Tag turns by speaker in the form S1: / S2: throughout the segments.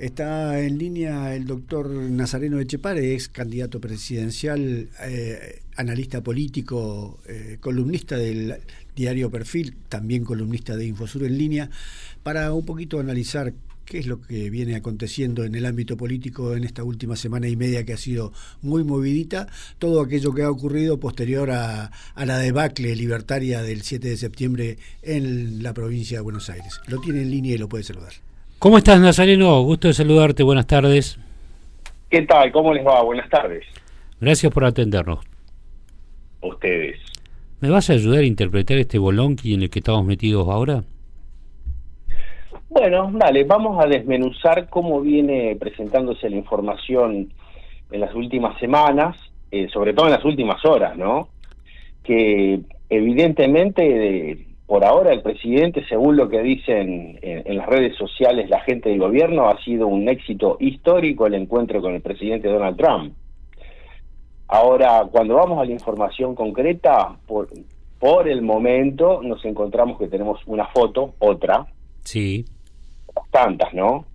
S1: Está en línea el doctor Nazareno Etchepare, ex candidato presidencial, analista político, columnista del diario Perfil, también columnista de Infosur en línea, para un poquito analizar qué es lo que viene aconteciendo en el ámbito político en esta última semana y media, que ha sido muy movidita, todo aquello que ha ocurrido posterior a la debacle libertaria del 7 de septiembre en la provincia de Buenos Aires. Lo tiene en línea y lo puede saludar.
S2: ¿Cómo estás, Nazareno? Gusto de saludarte, buenas tardes.
S3: ¿Qué tal? ¿Cómo les va? Buenas tardes.
S2: Gracias por atendernos.
S3: A ustedes.
S2: ¿Me vas a ayudar a interpretar este bolonqui en el que estamos metidos ahora?
S3: Bueno, dale, vamos a desmenuzar cómo viene presentándose la información en las últimas semanas, sobre todo en las últimas horas, ¿no? Que evidentemente, por ahora el presidente, según lo que dicen en las redes sociales la gente del gobierno, ha sido un éxito histórico el encuentro con el presidente Donald Trump. Ahora, cuando vamos a la información concreta, por el momento nos encontramos que tenemos una foto, otra.
S2: Sí.
S3: Tantas, ¿no?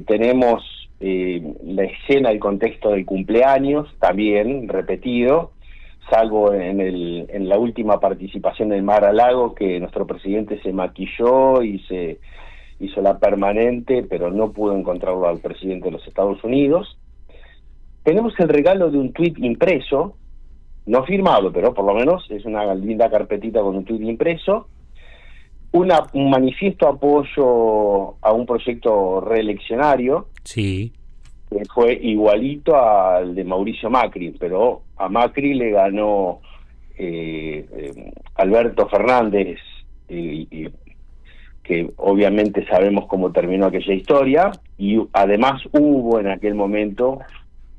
S3: Tenemos la escena, el contexto del cumpleaños, también repetido, salvo en la última participación del Mar-a-Lago, que nuestro presidente se maquilló y se hizo la permanente, pero no pudo encontrarlo al presidente de los Estados Unidos. Tenemos el regalo de un tuit impreso, no firmado, pero por lo menos es una linda carpetita con un tuit impreso, un manifiesto apoyo a un proyecto reeleccionario,
S2: sí,
S3: que fue igualito al de Mauricio Macri, pero a Macri le ganó Alberto Fernández, que obviamente sabemos cómo terminó aquella historia, y además hubo en aquel momento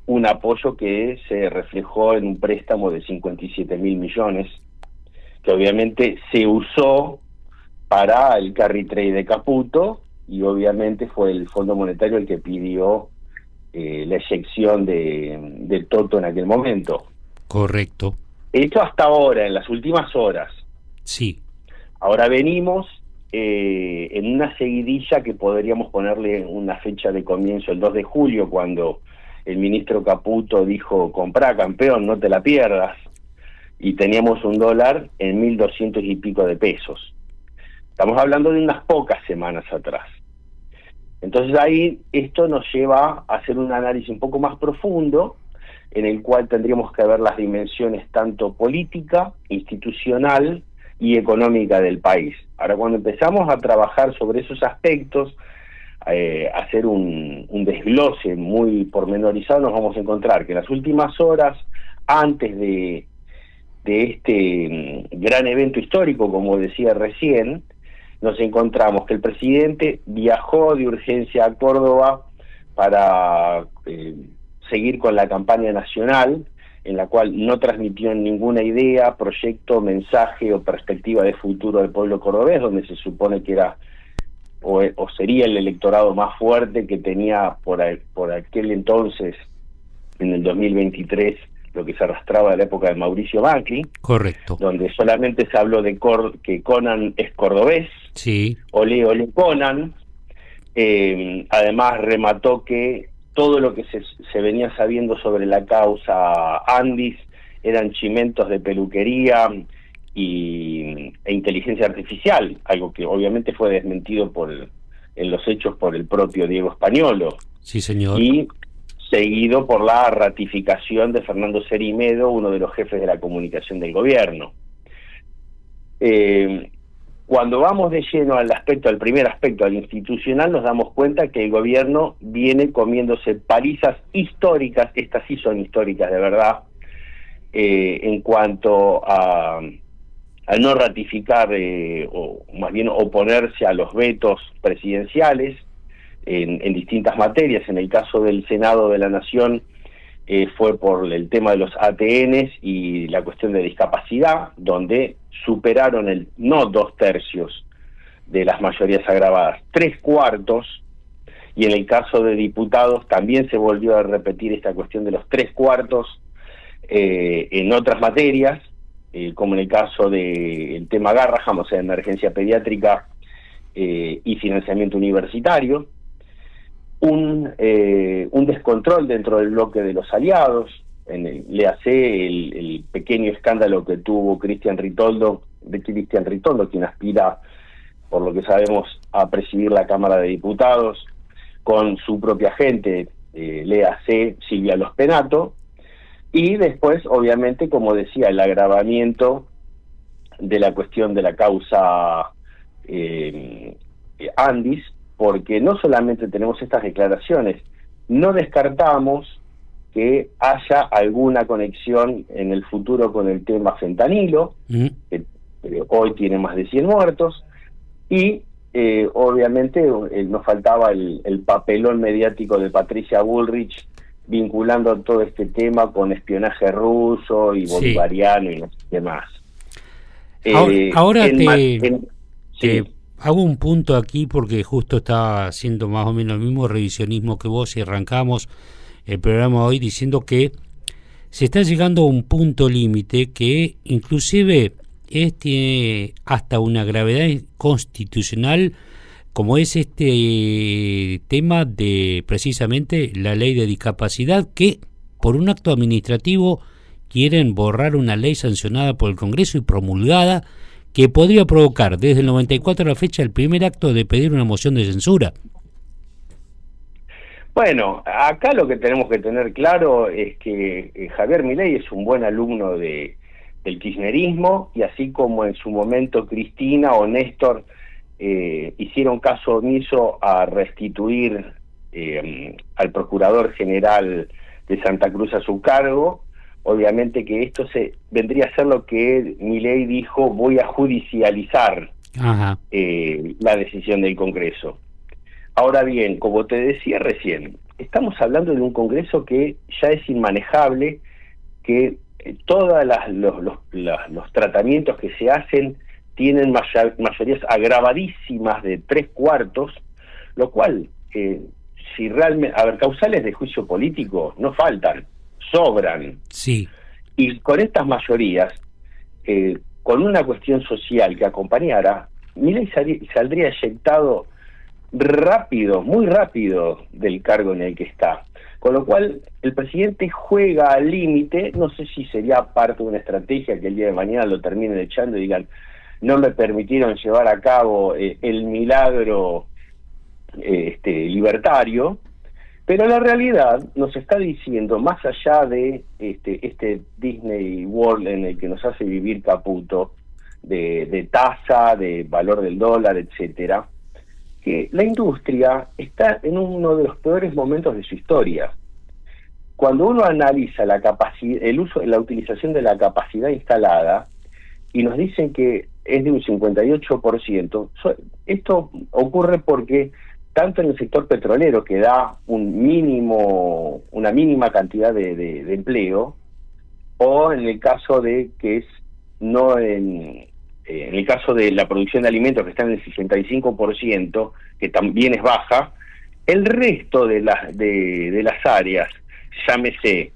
S3: un apoyo que se reflejó en un préstamo de 57.000 millones, que obviamente se usó para el carry trade de Caputo, y obviamente fue el Fondo Monetario el que pidió la eyección de Toto en aquel momento.
S2: Correcto.
S3: Esto hasta ahora, en las últimas horas.
S2: Sí.
S3: Ahora venimos en una seguidilla que podríamos ponerle una fecha de comienzo, el 2 de julio, cuando el ministro Caputo dijo: comprá, campeón, no te la pierdas, y teníamos un dólar en 1.200 y pico de pesos. Estamos hablando de unas pocas semanas atrás. Entonces ahí esto nos lleva a hacer un análisis un poco más profundo, en el cual tendríamos que ver las dimensiones tanto política, institucional y económica del país. Ahora, cuando empezamos a trabajar sobre esos aspectos, hacer un desglose muy pormenorizado, nos vamos a encontrar que en las últimas horas, antes de este gran evento histórico, como decía recién, nos encontramos que el presidente viajó de urgencia a Córdoba para seguir con la campaña nacional, en la cual no transmitió ninguna idea, proyecto, mensaje o perspectiva de futuro del pueblo cordobés, donde se supone que era o sería el electorado más fuerte que tenía por aquel entonces, en el 2023, lo que se arrastraba de la época de Mauricio Macri.
S2: Correcto.
S3: Donde solamente se habló de que Conan es cordobés.
S2: Sí.
S3: Ole, ole, Conan. Además remató que todo lo que se venía sabiendo sobre la causa Andis eran chimentos de peluquería e inteligencia artificial, algo que obviamente fue desmentido en los hechos por el propio Diego Españolo.
S2: Sí, señor.
S3: Y seguido por la ratificación de Fernando Cerimedo, uno de los jefes de la comunicación del gobierno. Cuando vamos de lleno al primer aspecto, al institucional, nos damos cuenta que el gobierno viene comiéndose palizas históricas, estas sí son históricas de verdad, en cuanto a no ratificar, o más bien oponerse a los vetos presidenciales, en distintas materias. En el caso del Senado de la Nación fue por el tema de los ATNs y la cuestión de discapacidad, donde superaron no 2/3 de las mayorías agravadas, 3/4, y en el caso de diputados también se volvió a repetir esta cuestión de los 3/4 en otras materias, como en el caso del tema Garraham, o sea, emergencia pediátrica y financiamiento universitario. un descontrol dentro del bloque de los aliados. Léase el pequeño escándalo que tuvo Cristian Ritondo, quien aspira, por lo que sabemos, a presidir la Cámara de Diputados, con su propia gente, léase Silvia Los Penato, y después, obviamente, como decía, el agravamiento de la cuestión de la causa Andis, porque no solamente tenemos estas declaraciones, no descartamos que haya alguna conexión en el futuro con el tema fentanilo, que hoy tiene más de 100 muertos, y obviamente nos faltaba el papelón mediático de Patricia Bullrich vinculando todo este tema con espionaje ruso y bolivariano y demás.
S2: Ahora te hago un punto aquí porque justo estaba haciendo más o menos el mismo revisionismo que vos y arrancamos el programa hoy diciendo que se está llegando a un punto límite que inclusive tiene hasta una gravedad constitucional, como es este tema de precisamente la ley de discapacidad, que por un acto administrativo quieren borrar una ley sancionada por el Congreso y promulgada, que podría provocar desde el 94 a la fecha el primer acto de pedir una moción de censura.
S3: Bueno, acá lo que tenemos que tener claro es que Javier Milei es un buen alumno del kirchnerismo, y así como en su momento Cristina o Néstor hicieron caso omiso a restituir al Procurador General de Santa Cruz a su cargo, obviamente que esto vendría a ser lo que Milei dijo: voy a judicializar la decisión del Congreso. Ahora bien, como te decía recién, estamos hablando de un Congreso que ya es inmanejable, que todos los tratamientos que se hacen tienen mayorías agravadísimas de 3/4, lo cual, si realmente, causales de juicio político no faltan, sobran.
S2: Sí.
S3: Y con estas mayorías, con una cuestión social que acompañara, Milei saldría eyectado rápido, muy rápido, del cargo en el que está. Con lo cual, el presidente juega al límite. No sé si sería parte de una estrategia que el día de mañana lo terminen echando y digan: no me permitieron llevar a cabo el milagro libertario, pero la realidad nos está diciendo, más allá de este Disney World en el que nos hace vivir Caputo, de tasa, de valor del dólar, etcétera, que la industria está en uno de los peores momentos de su historia. Cuando uno analiza la utilización de la capacidad instalada, y nos dicen que es de un 58%, esto ocurre porque tanto en el sector petrolero, que da una mínima cantidad de empleo, o en el caso de en el caso de la producción de alimentos, que está en el 65%, que también es baja, el resto de las áreas, llámese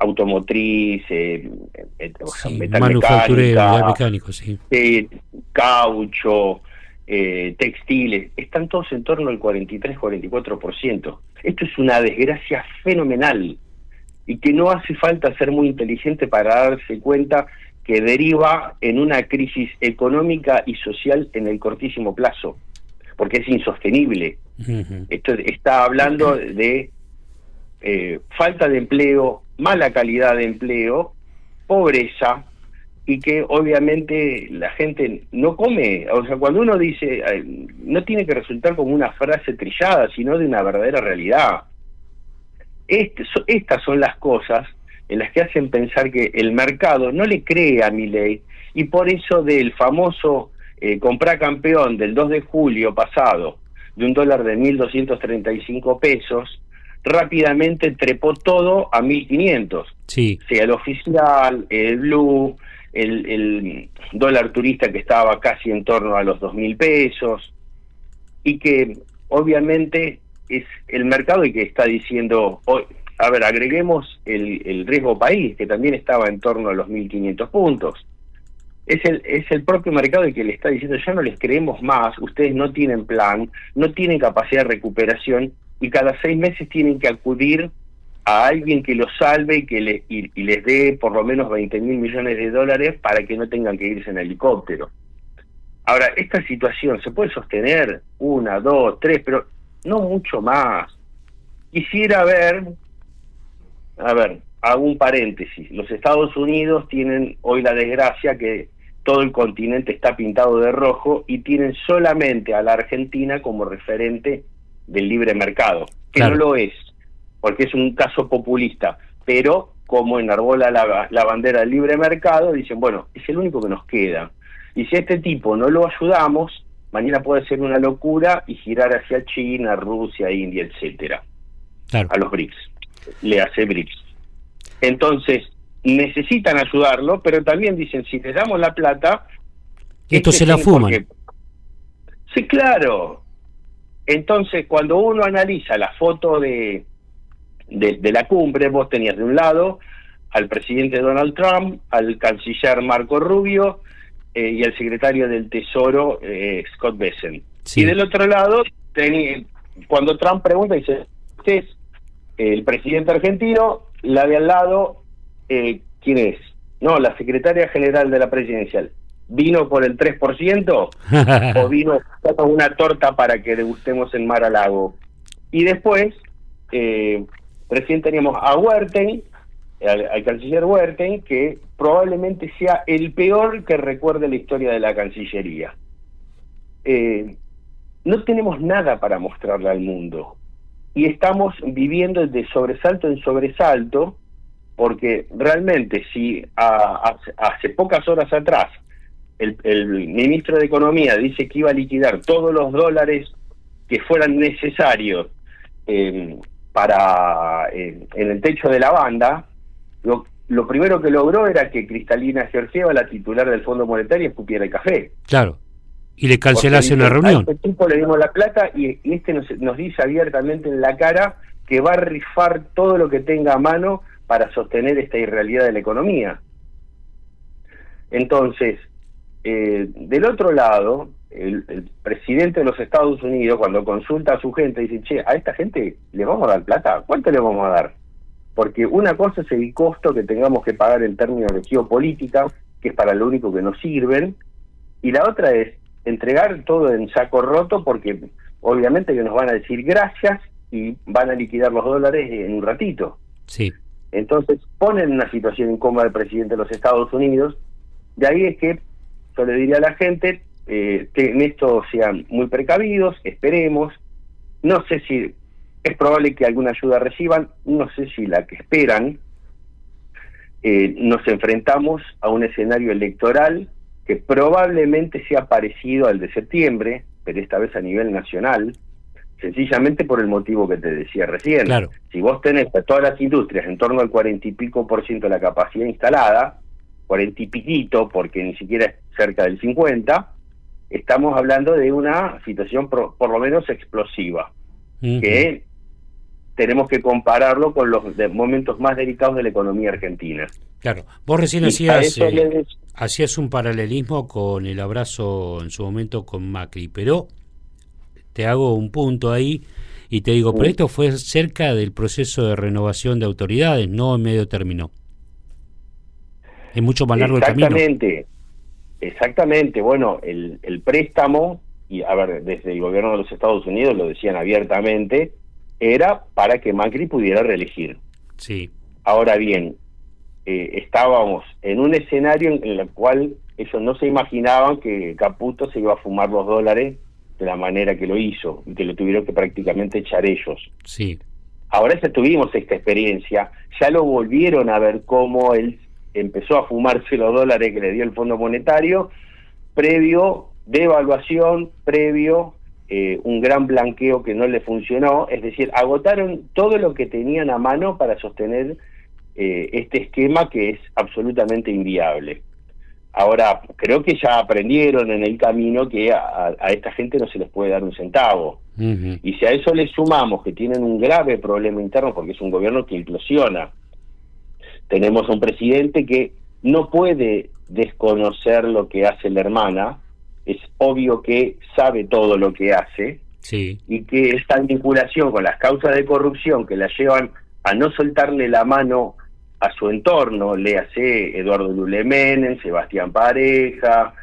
S3: automotriz,
S2: manufacturero, mecánico, sí.
S3: Caucho, textiles, están todos en torno al 43-44%. Esto es una desgracia fenomenal, y que no hace falta ser muy inteligente para darse cuenta que deriva en una crisis económica y social en el cortísimo plazo, porque es insostenible. Esto está hablando de falta de empleo, mala calidad de empleo, pobreza, y que obviamente la gente no come. O sea, cuando uno dice, no tiene que resultar como una frase trillada, sino de una verdadera realidad. Estas son las cosas en las que hacen pensar que el mercado no le cree a Milei, y por eso del famoso comprá campeón del 2 de julio pasado, de un dólar de 1.235 pesos, rápidamente trepó todo a 1.500.
S2: Sí.
S3: Sea el oficial, el blue, el dólar turista, que estaba casi en torno a los 2.000 pesos, y que obviamente es el mercado el que está diciendo: agreguemos el riesgo país, que también estaba en torno a los 1.500 puntos. Es el propio mercado el que le está diciendo: ya no les creemos más, ustedes no tienen plan, no tienen capacidad de recuperación, y cada 6 meses tienen que acudir a alguien que los salve y les dé por lo menos 20.000 millones de dólares para que no tengan que irse en helicóptero. Ahora, esta situación se puede sostener 1, 2, 3, pero no mucho más. Quisiera ver, hago un paréntesis, los Estados Unidos tienen hoy la desgracia que todo el continente está pintado de rojo y tienen solamente a la Argentina como referente del libre mercado, que claro, no lo es, porque es un caso populista, pero como enarbola la bandera del libre mercado, dicen, bueno, es el único que nos queda. Y si a este tipo no lo ayudamos, mañana puede ser una locura y girar hacia China, Rusia, India, etcétera. Claro. A los BRICS. Le hace BRICS. Entonces, necesitan ayudarlo, pero también dicen, si les damos la plata...
S2: Esto se la fuman.
S3: Sí, claro. Entonces, cuando uno analiza la foto de la cumbre, vos tenías de un lado al presidente Donald Trump, al canciller Marco Rubio y al secretario del Tesoro Scott Bessent. Sí. Y del otro lado, cuando Trump pregunta, dice, usted es el presidente argentino, la de al lado, ¿quién es? No, la secretaria general de la presidencial. ¿Vino por el 3% o vino con una torta para que degustemos en Mar-a-Lago? Y después, recién teníamos a Wertheim, al canciller Wertheim, que probablemente sea el peor que recuerde la historia de la Cancillería. No tenemos nada para mostrarle al mundo. Y estamos viviendo de sobresalto en sobresalto, porque realmente si hace pocas horas atrás el ministro de Economía dice que iba a liquidar todos los dólares que fueran necesarios para en el techo de la banda, lo primero que logró era que Cristalina Georgieva, la titular del Fondo Monetario, escupiera el café.
S2: Claro. Y le cancelase una reunión.
S3: A este tipo le dimos la plata y este nos dice abiertamente en la cara que va a rifar todo lo que tenga a mano para sostener esta irrealidad de la economía. Entonces, del otro lado, el presidente de los Estados Unidos, cuando consulta a su gente, dice, che, a esta gente le vamos a dar plata, ¿cuánto le vamos a dar? Porque una cosa es el costo que tengamos que pagar en términos de geopolítica, que es para lo único que nos sirven, y la otra es entregar todo en saco roto, porque obviamente que nos van a decir gracias y van a liquidar los dólares en un ratito.
S2: Sí.
S3: Entonces ponen en una situación incómoda al presidente de los Estados Unidos. De ahí es que yo le diría a la gente que en esto sean muy precavidos, esperemos. No sé si es probable que alguna ayuda reciban, no sé si la que esperan. Nos enfrentamos a un escenario electoral que probablemente sea parecido al de septiembre, pero esta vez a nivel nacional, sencillamente por el motivo que te decía recién.
S2: Claro.
S3: Si vos tenés a todas las industrias en torno al 40 y pico % de la capacidad instalada, 40 y piquito, porque ni siquiera es cerca del 50, estamos hablando de una situación por lo menos explosiva, que tenemos que compararlo con los momentos más delicados de la economía argentina.
S2: Claro, vos recién hacías un paralelismo con el abrazo en su momento con Macri, pero te hago un punto ahí y te digo, pero esto fue cerca del proceso de renovación de autoridades, no en medio término. Es mucho más largo el camino.
S3: Exactamente. Bueno, el préstamo, y a ver, desde el gobierno de los Estados Unidos lo decían abiertamente, era para que Macri pudiera reelegir.
S2: Sí.
S3: Ahora bien, estábamos en un escenario en el cual ellos no se imaginaban que Caputo se iba a fumar los dólares de la manera que lo hizo, y que lo tuvieron que prácticamente echar ellos.
S2: Sí.
S3: Ahora ya tuvimos esta experiencia, ya lo volvieron a ver cómo él empezó a fumarse los dólares que le dio el Fondo Monetario, previo devaluación, previo un gran blanqueo que no le funcionó, es decir, agotaron todo lo que tenían a mano para sostener este esquema que es absolutamente inviable. Ahora, creo que ya aprendieron en el camino que a esta gente no se les puede dar un centavo. Y si a eso le sumamos que tienen un grave problema interno, porque es un gobierno que implosiona, tenemos un presidente que no puede desconocer lo que hace la hermana, es obvio que sabe todo lo que hace,
S2: sí,
S3: y que esta vinculación con las causas de corrupción que la llevan a no soltarle la mano a su entorno, léase Eduardo Lule Menem, Sebastián Pareja,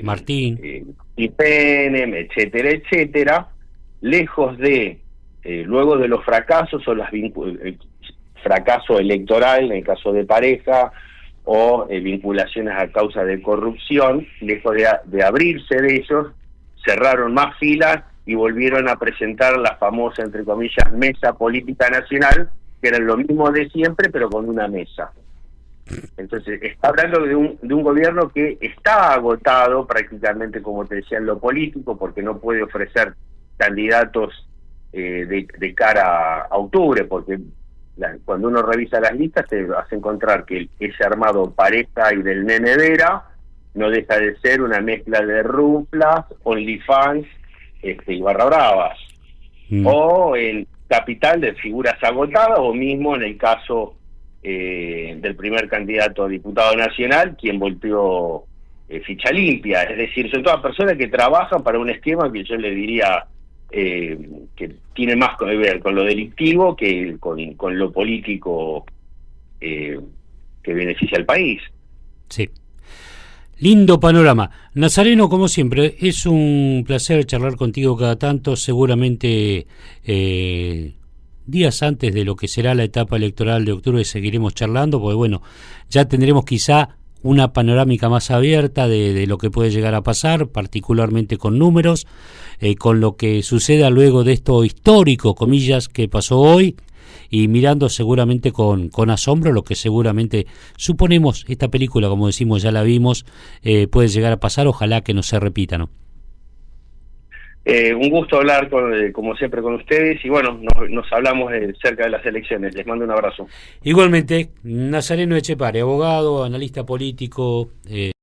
S2: Martín
S3: y Penem, etcétera, etcétera, lejos de, luego de los fracasos o las fracaso electoral en el caso de Pareja, o vinculaciones a causa de corrupción, lejos de abrirse de ellos, cerraron más filas y volvieron a presentar la famosa, entre comillas, mesa política nacional, que era lo mismo de siempre, pero con una mesa. Entonces, está hablando de un gobierno que está agotado prácticamente, como te decía, en lo político, porque no puede ofrecer candidatos de cara a octubre, porque cuando uno revisa las listas te vas a encontrar que ese armado Pareja y del Nene Vera no deja de ser una mezcla de ruflas, OnlyFans y barra bravas, o el capital de figuras agotadas, o mismo en el caso del primer candidato a diputado nacional, quien volteó ficha limpia, es decir, son todas personas que trabajan para un esquema que yo le diría que tiene más que ver con lo delictivo que con lo político que beneficia al país.
S2: Sí. Lindo panorama. Nazareno, como siempre, es un placer charlar contigo cada tanto, seguramente días antes de lo que será la etapa electoral de octubre seguiremos charlando, porque bueno, ya tendremos quizá una panorámica más abierta de lo que puede llegar a pasar, particularmente con números, con lo que suceda luego de esto histórico, comillas, que pasó hoy, y mirando seguramente con asombro lo que seguramente suponemos esta película, como decimos, ya la vimos, puede llegar a pasar, ojalá que no se repita, ¿no?
S3: Un gusto hablar, como siempre, con ustedes, y bueno, nos hablamos cerca de las elecciones. Les mando un abrazo.
S2: Igualmente, Nazareno Etchepare, abogado, analista político,